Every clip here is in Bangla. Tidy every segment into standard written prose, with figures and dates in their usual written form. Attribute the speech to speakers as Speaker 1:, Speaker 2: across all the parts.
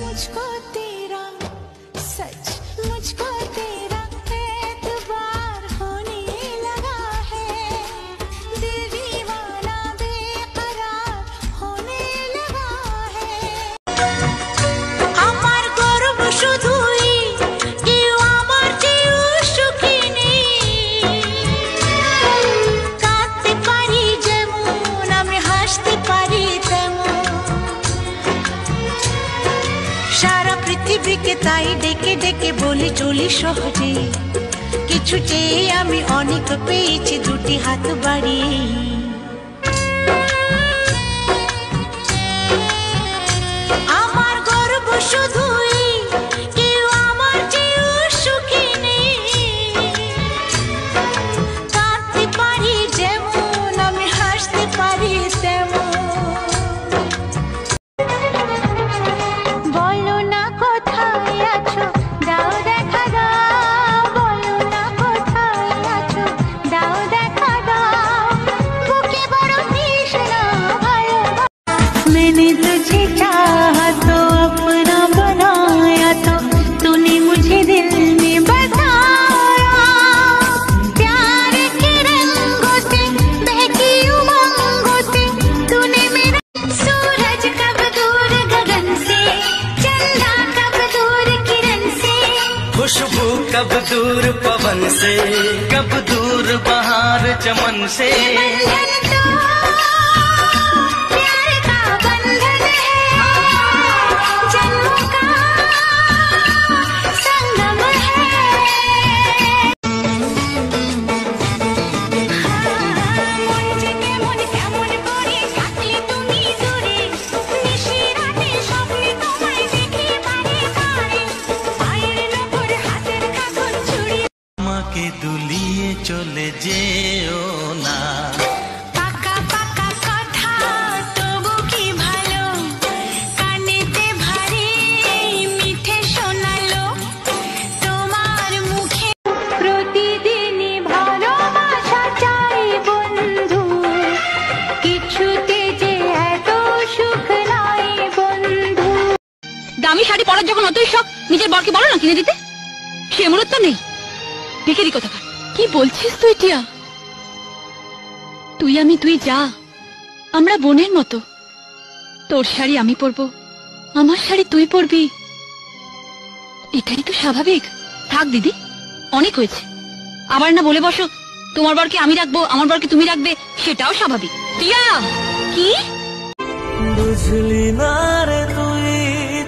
Speaker 1: मुझको तेरा सच, मुझको तेरा एतबार होने लगा है, दिल दीवाना बेकरार होने लगा है। আমার গর্ব শুধুই কেউ আমার চেয়ে সুখী নেই, কাঁদতে পারি যেমন আমি হাসতে পারি তেমন, সারা পৃথিবীকে তাই ডেকে ডেকে বলি চলি সহজে, কিছু চেয়ে আমি অনেক পেয়েছি দুটি হাত বাড়িয়ে। আমার গর্ব শুধুই কেউ আমার চেয়ে সুখী নেই, কাঁদতে পারি যেমন আমি হাসতে পারি তেমন। বলো না কোথায় আছো দাও দেখা দাও, বলো না কোথায় আছো দাও দেখা দাও, বুকে বড় তৃষ্ণা ভালোবাসা। मैंने तुझे चाहा तो अपना बनाया, तो तूने मुझे दिल में बसाया, प्यार के रंगों से बहकी उमंगों से तूने मेरा। सूरज कब दूर गगन से, चंदा कब दूर किरण से,
Speaker 2: खुशबू कब दूर पवन से, कब दूर बहार चमन से।
Speaker 1: बंधन तो प्यार का बंधन है, जन्मों का संगम है। মন জেগে মন কেমন করে কাটলে তুমি দূরে, নিশিরাতে স্বপ্নে তোমায় দেখি বারে বারে, পায়ের নখর হাতের কাঁধন ছুঁড়িয়ে।
Speaker 2: আমাকে দুলিয়ে চলে যেও না,
Speaker 1: পাকা পাকা কথা তবু কি ভালো, কানেতে ভারী মিঠে শোনালো তোমার মুখে। প্রতিদিনই ভালোবাসা চাই বন্ধু, কিছুতে যে এত সুখ নাই বন্ধু।
Speaker 3: দামি শাড়ি পরার যখন অতই শখ, নিজের বরকে বলো না কিনে দিতে, সে মুহূর্ত নেই। ভিখারি কোথাকার। কি বলছিস তুই টিয়া? তুই আমি তুই যা, আমরা বোনের মতো। তোর শাড়ি আমি পরবো, আমার শাড়ি তুই পরবি, এটাই তো স্বাভাবিক। থাক দিদি, অনেক হয়েছে। আবার না বলে বসো তোমার বরকে আমি রাখবো, আমার বরকে তুমি রাখবে, সেটাও স্বাভাবিক। টিয়া কি
Speaker 2: বুঝলি না রে তুই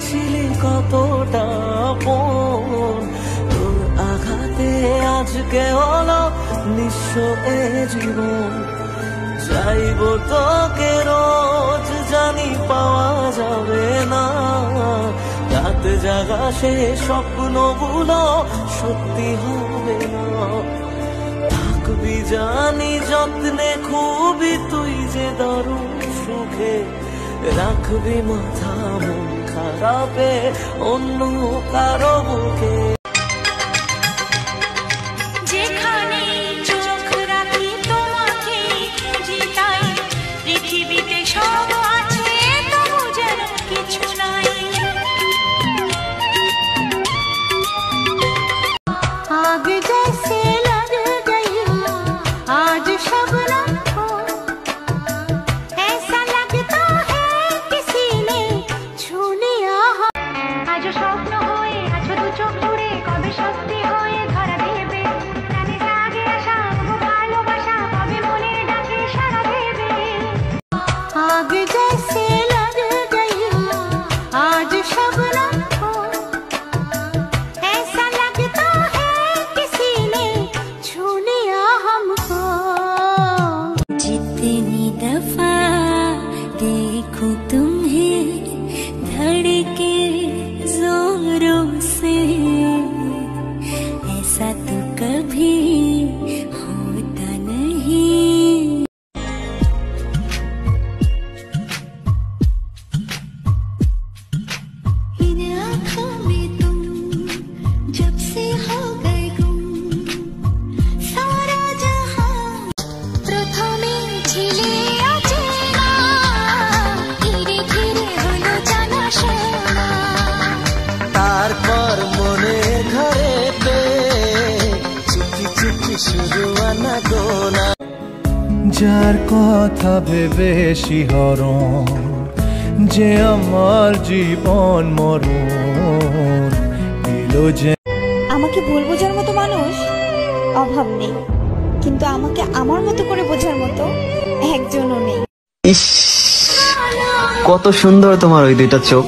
Speaker 2: ছিলি কতটা আপন, তোর আঘাতে আজকে হলো নিঃস্ব এ জীবন। চাইবো তোকে রোজ, জানি পাওয়া যাবে না, রাত জাগা সে স্বপ্নগুলো সত্যি হবে না। থাকবি জানি যত্নে খুবই তুই যে দারুণ সুখে, রাখবি মাথা মন খারাপে অন্য কারো বুকে।
Speaker 1: যেখানে চোখ রাখি তোমাকে খুঁজি তাই, পৃথিবীতে সব আছে তবু যেন কিছু নাই। आग जैसे लग गई आज शबनम को, ऐसा लगता है किसी ने छू लिया। आज স্বপ্ন হয়ে আছো দু চোখ জুড়ে, কবে সত্যি হয়ে ধরা দেবে, প্রাণে জাগে আশা তবু ভালোবাসা কবে মনের ডাকে সাড়া দেবে। आग जैसे लग गई आज शबनम को, ऐसा लगता है किसी ने छू लिया हमको। जितनी दफा देखो तुम्हें धड़के जोरों से, ऐसा तो कभी होता नहीं।
Speaker 4: যার কথা ভেবে শিহরণ, যে আমার জীবন মরণ দিল যে।
Speaker 5: আমাকে ভুল বোঝার মতো মানুষ অভাব নেই, কিন্তু আমাকে আমার মতো করে বোঝার মতো একজনও নেই।
Speaker 6: ইস, কত সুন্দর তোমার ওই দুইটা চোখ।